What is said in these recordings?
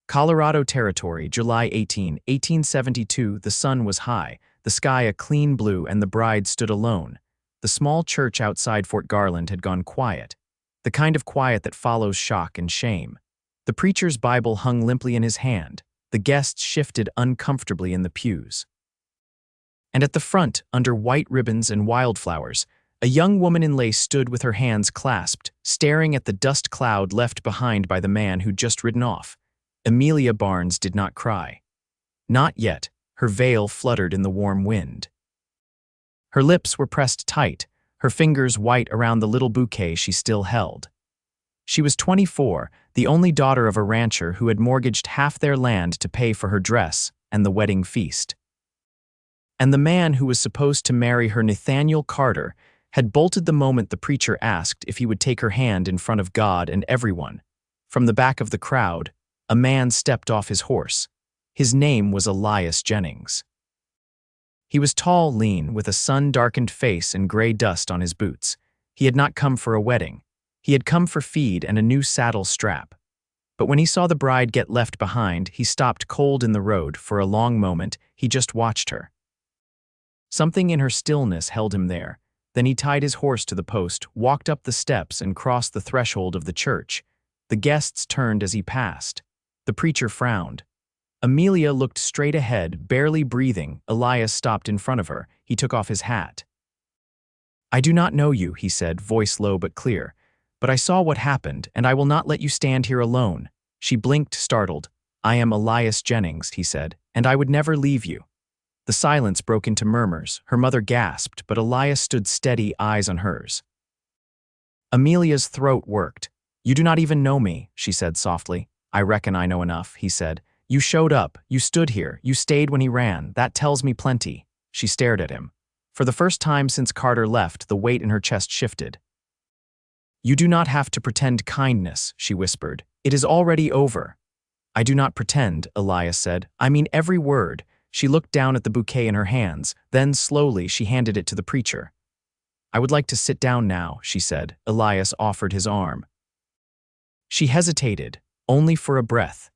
Colorado Territory, July 18, 1872. The sun was high, the sky a clean blue, and the bride stood alone. The small church outside Fort Garland had gone quiet, the kind of quiet that follows shock and shame. The preacher's Bible hung limply in his hand. The guests shifted uncomfortably in the pews. And at the front, under white ribbons and wildflowers, a young woman in lace stood with her hands clasped, staring at the dust cloud left behind by the man who'd just ridden off. Amelia Barnes did not cry. Not yet. Her veil fluttered in the warm wind. Her lips were pressed tight, her fingers white around the little bouquet she still held. She was 24, the only daughter of a rancher who had mortgaged half their land to pay for her dress and the wedding feast. And the man who was supposed to marry her, Nathaniel Carter, had bolted the moment the preacher asked if he would take her hand in front of God and everyone. From the back of the crowd, a man stepped off his horse. His name was Elias Jennings. He was tall, lean, with a sun-darkened face and gray dust on his boots. He had not come for a wedding. He had come for feed and a new saddle strap. But when he saw the bride get left behind, he stopped cold in the road. For a long moment, he just watched her. Something in her stillness held him there. Then he tied his horse to the post, walked up the steps, and crossed the threshold of the church. The guests turned as he passed. The preacher frowned. Amelia looked straight ahead, barely breathing. Elias stopped in front of her. He took off his hat. "I do not know you," he said, voice low but clear. "But I saw what happened, and I will not let you stand here alone." She blinked, startled. "I am Elias Jennings," he said, "and I would never leave you." The silence broke into murmurs. Her mother gasped, but Elias stood steady, eyes on hers. Amelia's throat worked. "You do not even know me," she said softly. "I reckon I know enough," he said. "You showed up, you stood here, you stayed when he ran. That tells me plenty." She stared at him. For the first time since Carter left, the weight in her chest shifted. "You do not have to pretend kindness," she whispered. "It is already over." "I do not pretend," Elias said. "I mean every word." She looked down at the bouquet in her hands. Then, slowly, she handed it to the preacher. "I would like to sit down now," she said. Elias offered his arm. She hesitated, only for a breath.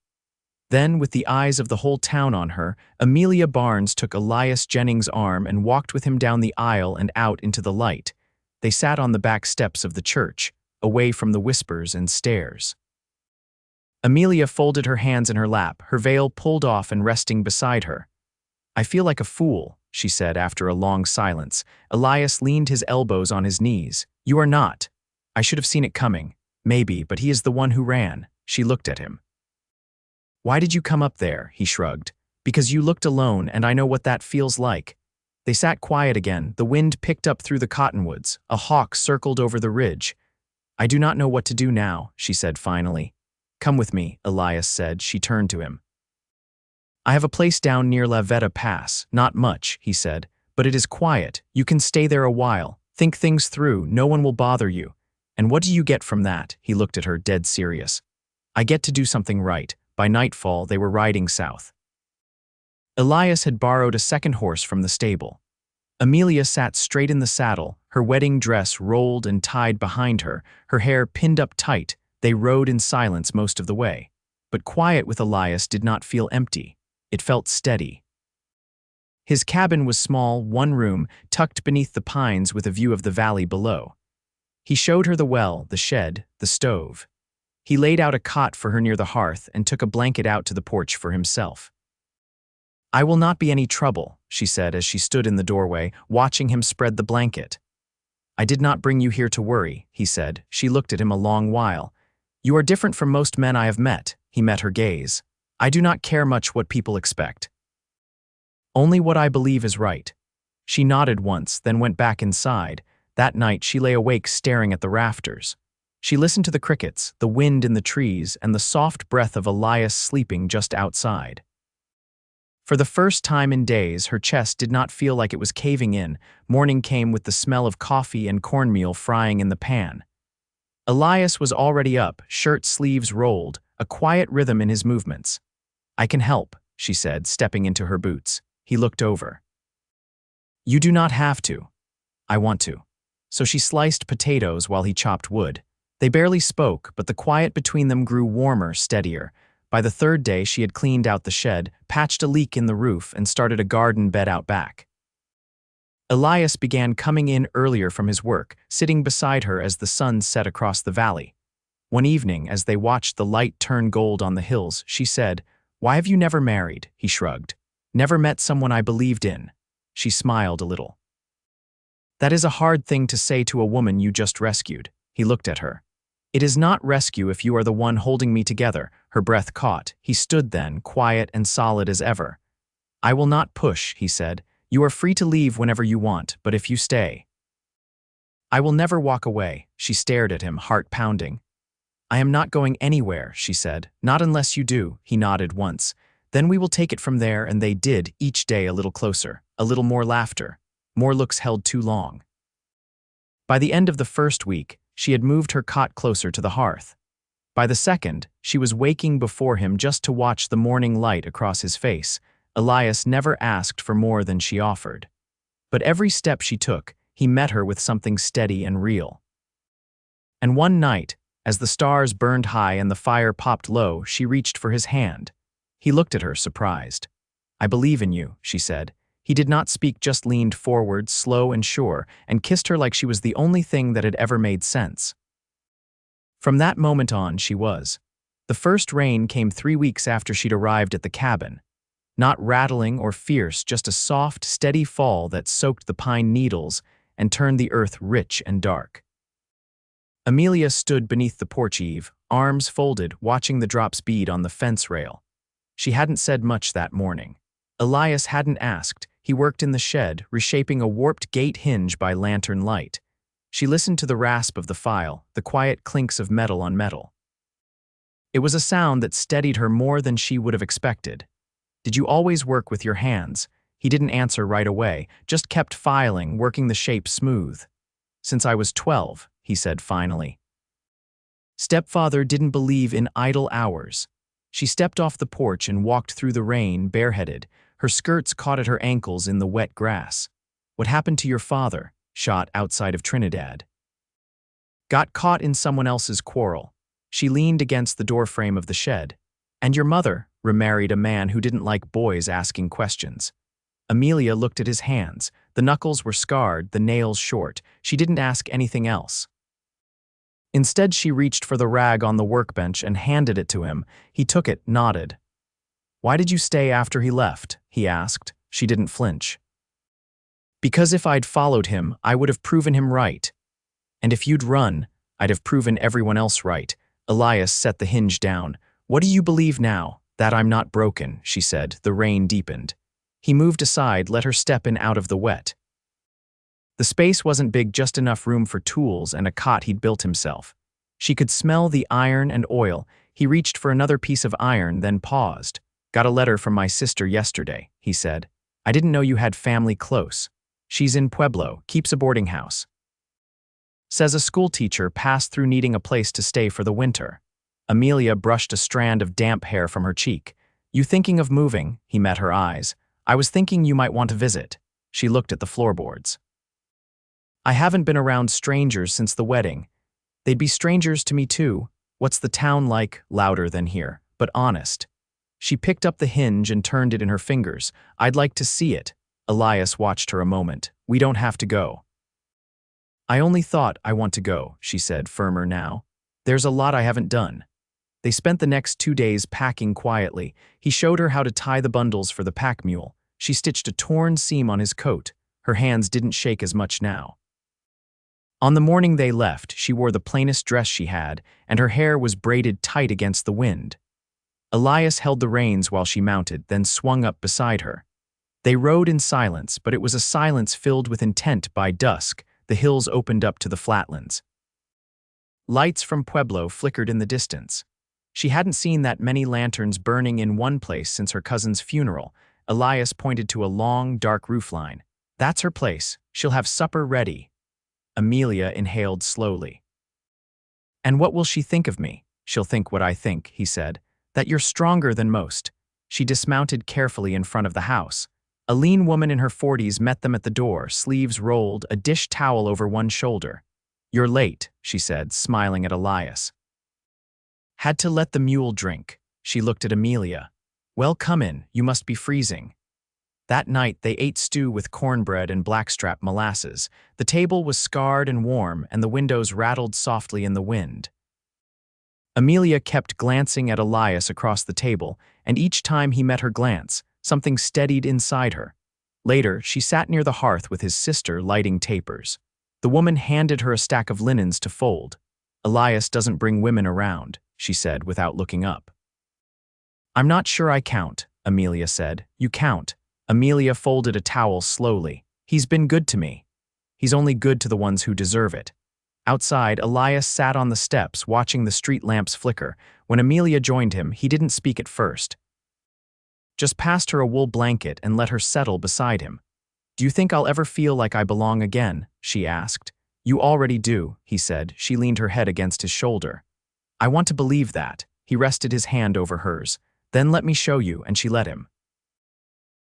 Then, with the eyes of the whole town on her, Amelia Barnes took Elias Jennings' arm and walked with him down the aisle and out into the light. They sat on the back steps of the church, away from the whispers and stares. Amelia folded her hands in her lap, her veil pulled off and resting beside her. "I feel like a fool," she said after a long silence. Elias leaned his elbows on his knees. "You are not. I should have seen it coming. Maybe, but he is the one who ran." She looked at him. "Why did you come up there?" He shrugged. "Because you looked alone, and I know what that feels like." They sat quiet again. The wind picked up through the cottonwoods. A hawk circled over the ridge. "I do not know what to do now," she said finally. "Come with me," Elias said. She turned to him. "I have a place down near La Veta Pass. Not much," he said, "but it is quiet. You can stay there a while. Think things through. No one will bother you. And what do you get from that?" He looked at her, dead serious. "I get to do something right." By nightfall, they were riding south. Elias had borrowed a second horse from the stable. Amelia sat straight in the saddle, her wedding dress rolled and tied behind her, her hair pinned up tight. They rode in silence most of the way. But quiet with Elias did not feel empty. It felt steady. His cabin was small, one room, tucked beneath the pines with a view of the valley below. He showed her the well, the shed, the stove. He laid out a cot for her near the hearth and took a blanket out to the porch for himself. "I will not be any trouble," she said as she stood in the doorway, watching him spread the blanket. "I did not bring you here to worry," he said. She looked at him a long while. "You are different from most men I have met." He met her gaze. "I do not care much what people expect. Only what I believe is right." She nodded once, then went back inside. That night she lay awake staring at the rafters. She listened to the crickets, the wind in the trees, and the soft breath of Elias sleeping just outside. For the first time in days, her chest did not feel like it was caving in. Morning came with the smell of coffee and cornmeal frying in the pan. Elias was already up, shirt sleeves rolled, a quiet rhythm in his movements. "I can help," she said, stepping into her boots. He looked over. "You do not have to." "I want to." So she sliced potatoes while he chopped wood. They barely spoke, but the quiet between them grew warmer, steadier. By the third day, she had cleaned out the shed, patched a leak in the roof, and started a garden bed out back. Elias began coming in earlier from his work, sitting beside her as the sun set across the valley. One evening, as they watched the light turn gold on the hills, she said, "Why have you never married?" He shrugged. "Never met someone I believed in." She smiled a little. "That is a hard thing to say to a woman you just rescued." He looked at her. "It is not rescue if you are the one holding me together." Her breath caught. He stood then, quiet and solid as ever. "I will not push," he said. "You are free to leave whenever you want, but if you stay." "I will never walk away." She stared at him, heart pounding. "I am not going anywhere," she said. "Not unless you do." He nodded once. "Then we will take it from there," and they did, each day a little closer, a little more laughter, more looks held too long. By the end of the first week, she had moved her cot closer to the hearth. By the second, she was waking before him just to watch the morning light across his face. Elias never asked for more than she offered. But every step she took, he met her with something steady and real. And one night, as the stars burned high and the fire popped low, she reached for his hand. He looked at her, surprised. "I believe in you," she said. He did not speak, just leaned forward, slow and sure, and kissed her like she was the only thing that had ever made sense. From that moment on, she was. The first rain came 3 weeks after she'd arrived at the cabin. Not rattling or fierce, just a soft, steady fall that soaked the pine needles and turned the earth rich and dark. Amelia stood beneath the porch eave, arms folded, watching the drops bead on the fence rail. She hadn't said much that morning. Elias hadn't asked. He worked in the shed, reshaping a warped gate hinge by lantern light. She listened to the rasp of the file, the quiet clinks of metal on metal. It was a sound that steadied her more than she would have expected. "Did you always work with your hands?" He didn't answer right away, just kept filing, working the shape smooth. "Since I was 12, he said finally. Stepfather didn't believe in idle hours. She stepped off the porch and walked through the rain, bareheaded. Her skirts caught at her ankles in the wet grass. "What happened to your father?" Shot outside of Trinidad. "Got caught in someone else's quarrel." She leaned against the doorframe of the shed. "And your mother?" "Remarried a man who didn't like boys asking questions." Amelia looked at his hands. The knuckles were scarred, the nails short. She didn't ask anything else. Instead, she reached for the rag on the workbench and handed it to him. He took it, nodded. "Why did you stay after he left?" he asked. She didn't flinch. "Because if I'd followed him, I would have proven him right. And if you'd run, I'd have proven everyone else right." Elias set the hinge down. "What do you believe now?" "That I'm not broken," she said. The rain deepened. He moved aside, let her step in out of the wet. The space wasn't big, just enough room for tools and a cot he'd built himself. She could smell the iron and oil. He reached for another piece of iron, then paused. "Got a letter from my sister yesterday," he said. "I didn't know you had family close. She's in Pueblo, keeps a boarding house. Says a school teacher passed through needing a place to stay for the winter." Amelia brushed a strand of damp hair from her cheek. "You thinking of moving?" He met her eyes. "I was thinking you might want to visit." She looked at the floorboards. "I haven't been around strangers since the wedding. They'd be strangers to me too. What's the town like?" Louder than here, but honest. She picked up the hinge and turned it in her fingers. "I'd like to see it." Elias watched her a moment. "We don't have to go." "I only thought I want to go," she said, firmer now. "There's a lot I haven't done." They spent the next 2 days packing quietly. He showed her how to tie the bundles for the pack mule. She stitched a torn seam on his coat. Her hands didn't shake as much now. On the morning they left, she wore the plainest dress she had, and her hair was braided tight against the wind. Elias held the reins while she mounted, then swung up beside her. They rode in silence, but it was a silence filled with intent. By dusk, the hills opened up to the flatlands. Lights from Pueblo flickered in the distance. She hadn't seen that many lanterns burning in one place since her cousin's funeral. Elias pointed to a long, dark roofline. "That's her place. She'll have supper ready." Amelia inhaled slowly. "And what will she think of me?" "She'll think what I think," he said. "That you're stronger than most." She dismounted carefully in front of the house. A lean woman in her 40s met them at the door, sleeves rolled, a dish towel over one shoulder. "You're late," she said, smiling at Elias. "Had to let the mule drink." She looked at Amelia. Well, come in, you must be freezing. That night they ate stew with cornbread and blackstrap molasses. The table was scarred and warm, and the windows rattled softly in the wind. Amelia kept glancing at Elias across the table, and each time he met her glance, something steadied inside her. Later, she sat near the hearth with his sister lighting tapers. The woman handed her a stack of linens to fold. Elias doesn't bring women around, she said without looking up. I'm not sure I count, Amelia said. You count. Amelia folded a towel slowly. He's been good to me. He's only good to the ones who deserve it. Outside, Elias sat on the steps watching the street lamps flicker. When Amelia joined him, he didn't speak at first. Just passed her a wool blanket and let her settle beside him. Do you think I'll ever feel like I belong again? She asked. You already do, he said. She leaned her head against his shoulder. I want to believe that. He rested his hand over hers. Then let me show you, and she let him.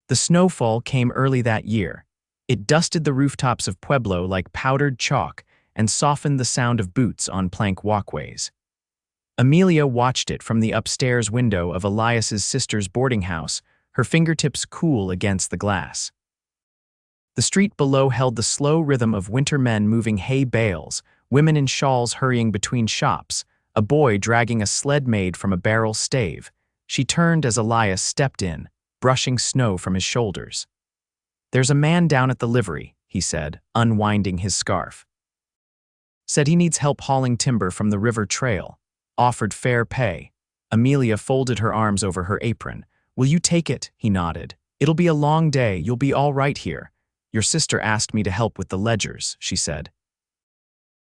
The snowfall came early that year. It dusted the rooftops of Pueblo like powdered chalk and softened the sound of boots on plank walkways. Amelia watched it from the upstairs window of Elias's sister's boarding house, her fingertips cool against the glass. The street below held the slow rhythm of winter men moving hay bales, women in shawls hurrying between shops, a boy dragging a sled made from a barrel stave. She turned as Elias stepped in, brushing snow from his shoulders. There's a man down at the livery, he said, unwinding his scarf. Said he needs help hauling timber from the river trail. Offered fair pay. Amelia folded her arms over her apron. Will you take it? He nodded. It'll be a long day. You'll be all right here. Your sister asked me to help with the ledgers, she said.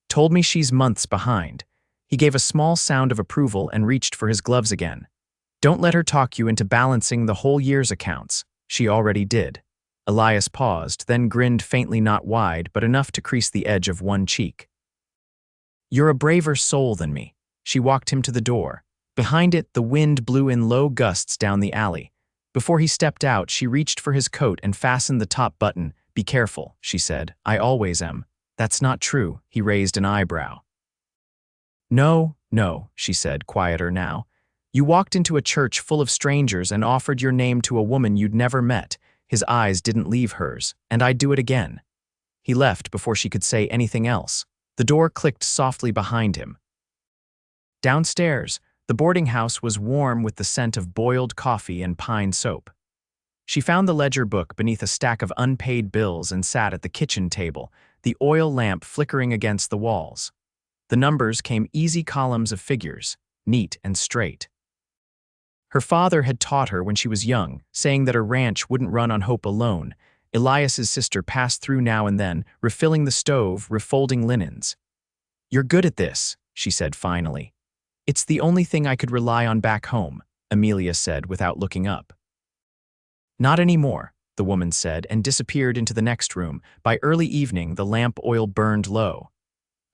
Told me she's months behind. He gave a small sound of approval and reached for his gloves again. Don't let her talk you into balancing the whole year's accounts. She already did. Elias paused, then grinned faintly, not wide, but enough to crease the edge of one cheek. You're a braver soul than me. She walked him to the door. Behind it, the wind blew in low gusts down the alley. Before he stepped out, she reached for his coat and fastened the top button. Be careful, she said. I always am. That's not true. He raised an eyebrow. No, she said, quieter now. You walked into a church full of strangers and offered your name to a woman you'd never met. His eyes didn't leave hers, and I'd do it again. He left before she could say anything else. The door clicked softly behind him. Downstairs, the boarding house was warm with the scent of boiled coffee and pine soap. She found the ledger book beneath a stack of unpaid bills and sat at the kitchen table, the oil lamp flickering against the walls. The numbers came easy columns of figures, neat and straight. Her father had taught her when she was young, saying that a ranch wouldn't run on hope alone. Elias's sister passed through now and then, refilling the stove, refolding linens. You're good at this, she said finally. It's the only thing I could rely on back home, Amelia said without looking up. Not anymore, the woman said and disappeared into the next room. By early evening, the lamp oil burned low.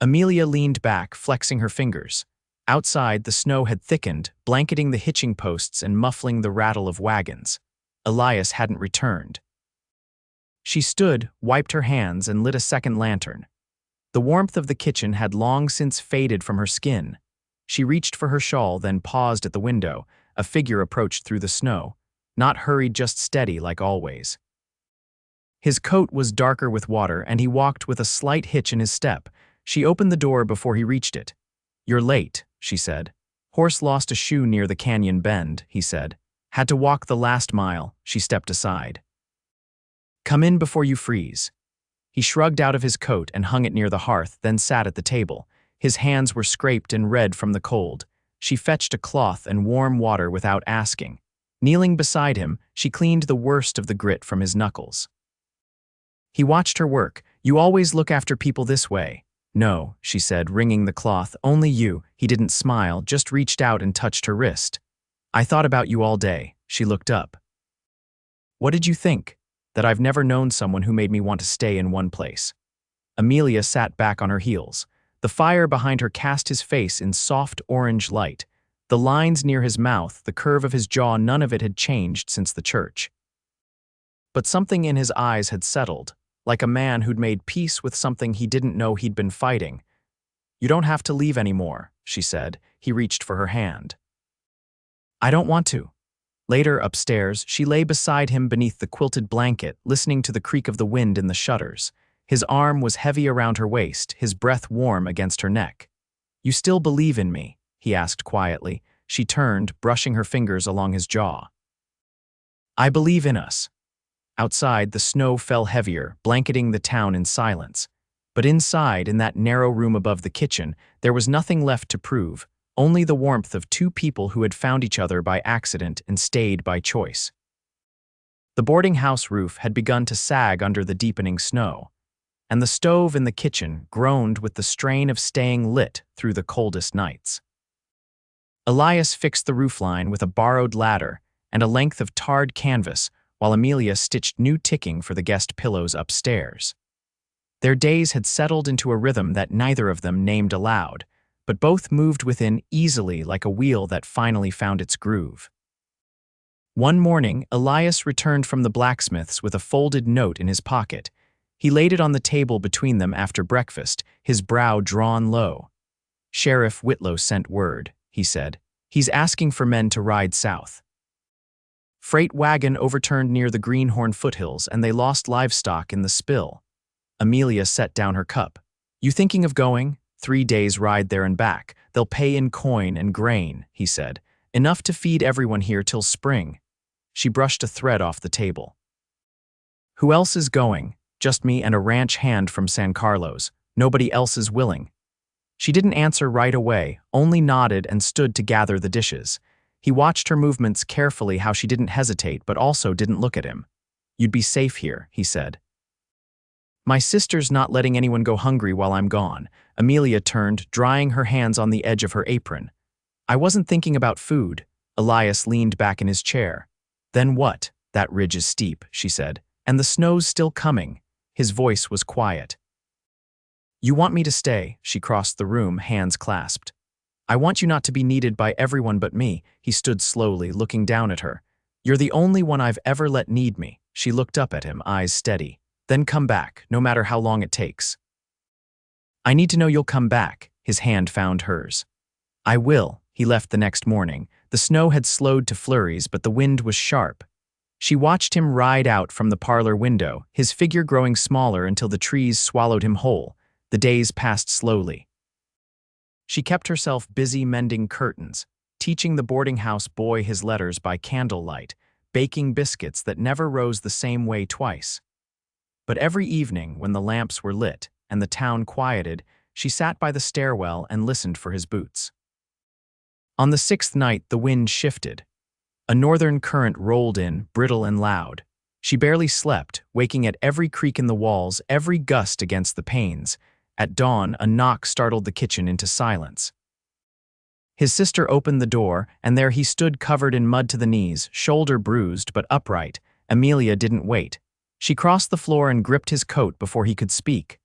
Amelia leaned back, flexing her fingers. Outside, the snow had thickened, blanketing the hitching posts and muffling the rattle of wagons. Elias hadn't returned. She stood, wiped her hands, and lit a second lantern. The warmth of the kitchen had long since faded from her skin. She reached for her shawl, then paused at the window. A figure approached through the snow. Not hurried, just steady, like always. His coat was darker with water, and he walked with a slight hitch in his step. She opened the door before he reached it. You're late, she said. Horse lost a shoe near the canyon bend, he said. Had to walk the last mile. She stepped aside. Come in before you freeze. He shrugged out of his coat and hung it near the hearth, then sat at the table. His hands were scraped and red from the cold. She fetched a cloth and warm water without asking. Kneeling beside him, she cleaned the worst of the grit from his knuckles. He watched her work. You always look after people this way. No, she said, wringing the cloth. Only you. He didn't smile, just reached out and touched her wrist. I thought about you all day. She looked up. What did you think? That I've never known someone who made me want to stay in one place. Amelia sat back on her heels. The fire behind her cast his face in soft orange light. The lines near his mouth, the curve of his jaw, none of it had changed since the church. But something in his eyes had settled, like a man who'd made peace with something he didn't know he'd been fighting. You don't have to leave anymore, she said. He reached for her hand. I don't want to. Later, upstairs, she lay beside him beneath the quilted blanket, listening to the creak of the wind in the shutters. His arm was heavy around her waist, his breath warm against her neck. You still believe in me? He asked quietly. She turned, brushing her fingers along his jaw. I believe in us. Outside, the snow fell heavier, blanketing the town in silence. But inside, in that narrow room above the kitchen, there was nothing left to prove, only the warmth of two people who had found each other by accident and stayed by choice. The boarding house roof had begun to sag under the deepening snow, and the stove in the kitchen groaned with the strain of staying lit through the coldest nights. Elias fixed the roofline with a borrowed ladder and a length of tarred canvas, while Amelia stitched new ticking for the guest pillows upstairs. Their days had settled into a rhythm that neither of them named aloud, but both moved within easily like a wheel that finally found its groove. One morning, Elias returned from the blacksmith's with a folded note in his pocket. He laid it on the table between them after breakfast, his brow drawn low. Sheriff Whitlow sent word, he said. He's asking for men to ride south. Freight wagon overturned near the Greenhorn foothills and they lost livestock in the spill. Amelia set down her cup. You thinking of going? 3 days ride there and back. They'll pay in coin and grain, he said. Enough to feed everyone here till spring. She brushed a thread off the table. Who else is going? Just me and a ranch hand from San Carlos. Nobody else is willing. She didn't answer right away, only nodded and stood to gather the dishes. He watched her movements carefully, how she didn't hesitate but also didn't look at him. You'd be safe here, he said. My sister's not letting anyone go hungry while I'm gone. Amelia turned, drying her hands on the edge of her apron. I wasn't thinking about food. Elias leaned back in his chair. Then what? That ridge is steep, she said. And the snow's still coming. His voice was quiet. You want me to stay? She crossed the room, hands clasped. I want you not to be needed by everyone but me. He stood slowly, looking down at her. You're the only one I've ever let need me. She looked up at him, eyes steady. Then come back, no matter how long it takes. I need to know you'll come back. His hand found hers. I will. He left the next morning. The snow had slowed to flurries, but the wind was sharp. She watched him ride out from the parlor window, his figure growing smaller until the trees swallowed him whole. The days passed slowly. She kept herself busy mending curtains, teaching the boarding house boy his letters by candlelight, baking biscuits that never rose the same way twice. But every evening, when the lamps were lit and the town quieted, she sat by the stairwell and listened for his boots. On the 6th night, the wind shifted. A northern current rolled in, brittle and loud. She barely slept, waking at every creak in the walls, every gust against the panes. At dawn, a knock startled the kitchen into silence. His sister opened the door, and there he stood covered in mud to the knees, shoulder bruised but upright. Amelia didn't wait. She crossed the floor and gripped his coat before he could speak.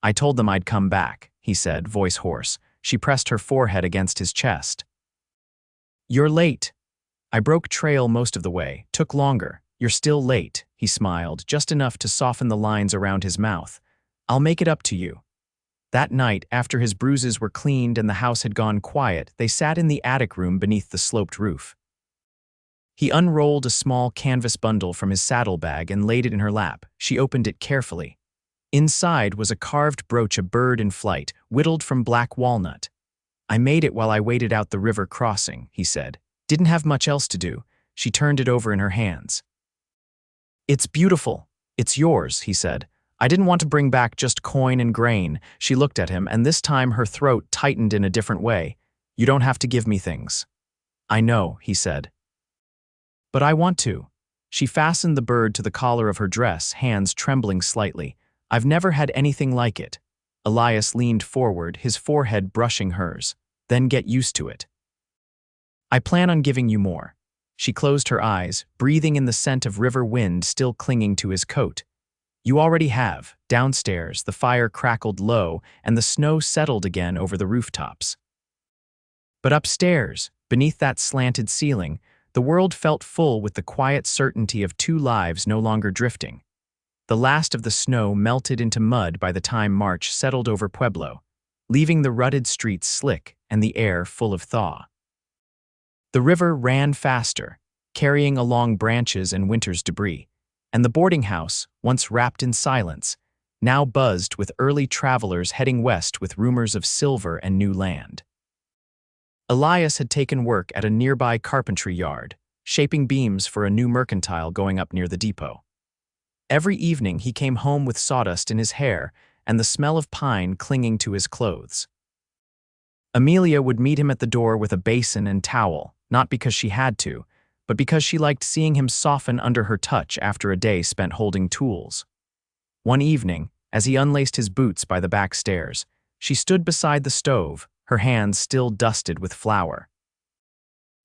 I told them I'd come back, he said, voice hoarse. She pressed her forehead against his chest. You're late. I broke trail most of the way, took longer. You're still late, he smiled, just enough to soften the lines around his mouth. I'll make it up to you. That night, after his bruises were cleaned and the house had gone quiet, they sat in the attic room beneath the sloped roof. He unrolled a small canvas bundle from his saddlebag and laid it in her lap. She opened it carefully. Inside was a carved brooch, a bird in flight, whittled from black walnut. I made it while I waited out the river crossing, he said. Didn't have much else to do. She turned it over in her hands. It's beautiful. It's yours, he said. I didn't want to bring back just coin and grain. She looked at him, and this time her throat tightened in a different way. You don't have to give me things. I know, he said. But I want to. She fastened the bird to the collar of her dress, hands trembling slightly. I've never had anything like it. Elias leaned forward, his forehead brushing hers. Then get used to it. I plan on giving you more. She closed her eyes, breathing in the scent of river wind still clinging to his coat. You already have. Downstairs, the fire crackled low, and the snow settled again over the rooftops. But upstairs, beneath that slanted ceiling, the world felt full with the quiet certainty of two lives no longer drifting. The last of the snow melted into mud by the time March settled over Pueblo, leaving the rutted streets slick and the air full of thaw. The river ran faster, carrying along branches and winter's debris, and the boarding house, once wrapped in silence, now buzzed with early travelers heading west with rumors of silver and new land. Elias had taken work at a nearby carpentry yard, shaping beams for a new mercantile going up near the depot. Every evening he came home with sawdust in his hair and the smell of pine clinging to his clothes. Amelia would meet him at the door with a basin and towel, not because she had to, but because she liked seeing him soften under her touch after a day spent holding tools. One evening, as he unlaced his boots by the back stairs, she stood beside the stove, her hands still dusted with flour.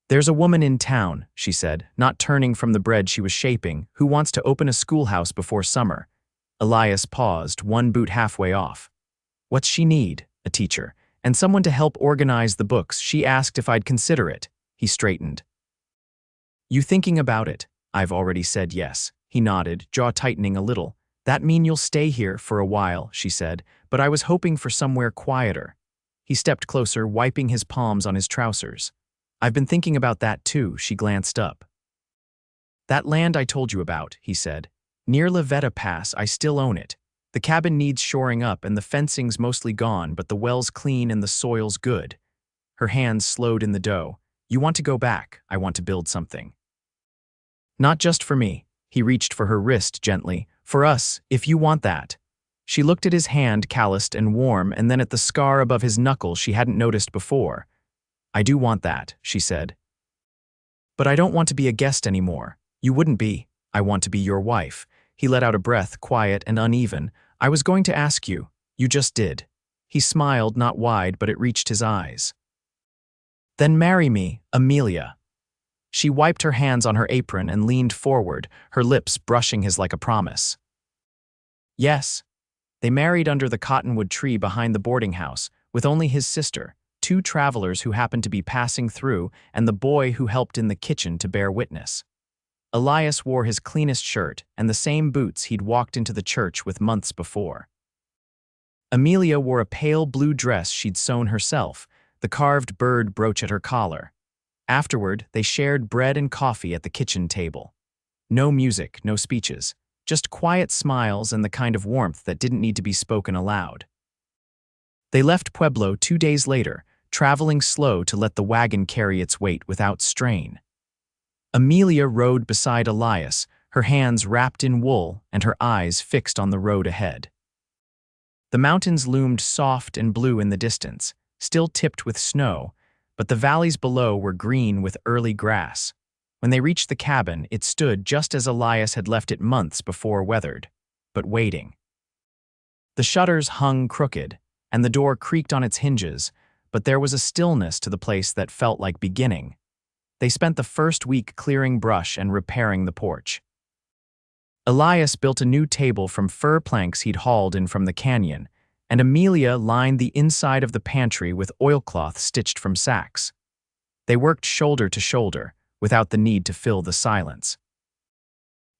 "There's a woman in town," she said, not turning from the bread she was shaping, "who wants to open a schoolhouse before summer." Elias paused, one boot halfway off. "What's she need?" "A teacher, and someone to help organize the books. She asked if I'd consider it." He straightened. "You thinking about it?" "I've already said yes." He nodded, jaw tightening a little. "That mean you'll stay here for a while," she said, "but I was hoping for somewhere quieter." He stepped closer, wiping his palms on his trousers. "I've been thinking about that too." She glanced up. "That land I told you about," he said. "Near Lavetta Pass, I still own it. The cabin needs shoring up and the fencing's mostly gone, but the well's clean and the soil's good." Her hands slowed in the dough. "You want to go back? I want to build something." "Not just for me." He reached for her wrist gently. "For us, if you want that." She looked at his hand, calloused and warm, and then at the scar above his knuckle she hadn't noticed before. "I do want that," she said. "But I don't want to be a guest anymore." "You wouldn't be." "I want to be your wife." He let out a breath, quiet and uneven. "I was going to ask you." "You just did." He smiled, not wide, but it reached his eyes. "Then marry me, Amelia." She wiped her hands on her apron and leaned forward, her lips brushing his like a promise. "Yes." They married under the cottonwood tree behind the boarding house, with only his sister, two travelers who happened to be passing through, and the boy who helped in the kitchen to bear witness. Elias wore his cleanest shirt and the same boots he'd walked into the church with months before. Amelia wore a pale blue dress she'd sewn herself, the carved bird brooch at her collar. Afterward, they shared bread and coffee at the kitchen table. No music, no speeches, just quiet smiles and the kind of warmth that didn't need to be spoken aloud. They left Pueblo 2 days later, traveling slow to let the wagon carry its weight without strain. Amelia rode beside Elias, her hands wrapped in wool and her eyes fixed on the road ahead. The mountains loomed soft and blue in the distance, still tipped with snow, but the valleys below were green with early grass. When they reached the cabin, it stood just as Elias had left it months before, weathered, but waiting. The shutters hung crooked, and the door creaked on its hinges, but there was a stillness to the place that felt like beginning. They spent the first week clearing brush and repairing the porch. Elias built a new table from fir planks he'd hauled in from the canyon, and Amelia lined the inside of the pantry with oilcloth stitched from sacks. They worked shoulder to shoulder, without the need to fill the silence.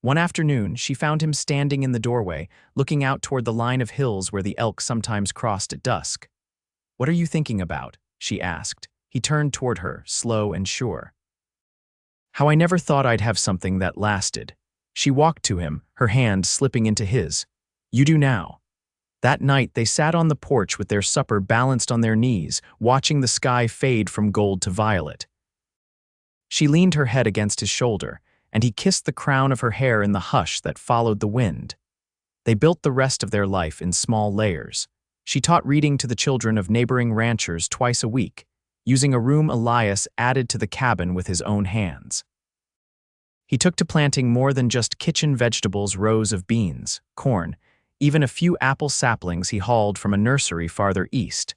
One afternoon, she found him standing in the doorway, looking out toward the line of hills where the elk sometimes crossed at dusk. "What are you thinking about?" she asked. He turned toward her, slow and sure. "How I never thought I'd have something that lasted." She walked to him, her hand slipping into his. "You do now." That night, they sat on the porch with their supper balanced on their knees, watching the sky fade from gold to violet. She leaned her head against his shoulder, and he kissed the crown of her hair in the hush that followed the wind. They built the rest of their life in small layers. She taught reading to the children of neighboring ranchers twice a week, using a room Elias added to the cabin with his own hands. He took to planting more than just kitchen vegetables, rows of beans, corn, even a few apple saplings he hauled from a nursery farther east.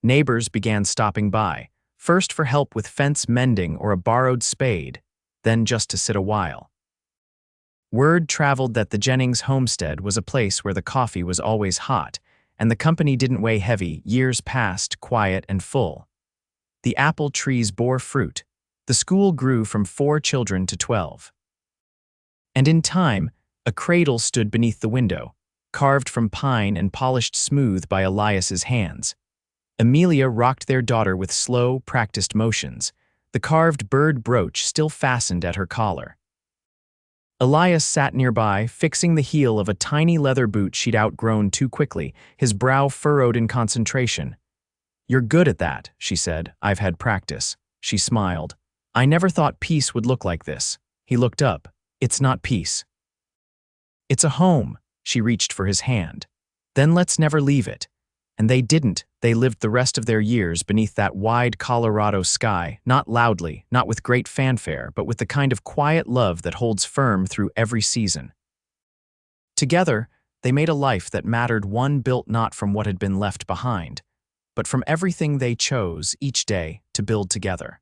Neighbors began stopping by, first for help with fence mending or a borrowed spade, then just to sit a while. Word traveled that the Jennings homestead was a place where the coffee was always hot, and the company didn't weigh heavy. Years passed, quiet and full. The apple trees bore fruit. The school grew from 4 children to 12. And in time, a cradle stood beneath the window, carved from pine and polished smooth by Elias's hands. Amelia rocked their daughter with slow, practiced motions, the carved bird brooch still fastened at her collar. Elias sat nearby, fixing the heel of a tiny leather boot she'd outgrown too quickly, his brow furrowed in concentration. "You're good at that," she said. "I've had practice." She smiled. "I never thought peace would look like this." He looked up. "It's not peace. It's a home." She reached for his hand. "Then let's never leave it." And they didn't. They lived the rest of their years beneath that wide Colorado sky, not loudly, not with great fanfare, but with the kind of quiet love that holds firm through every season. Together, they made a life that mattered, one built not from what had been left behind, but from everything they chose each day to build together.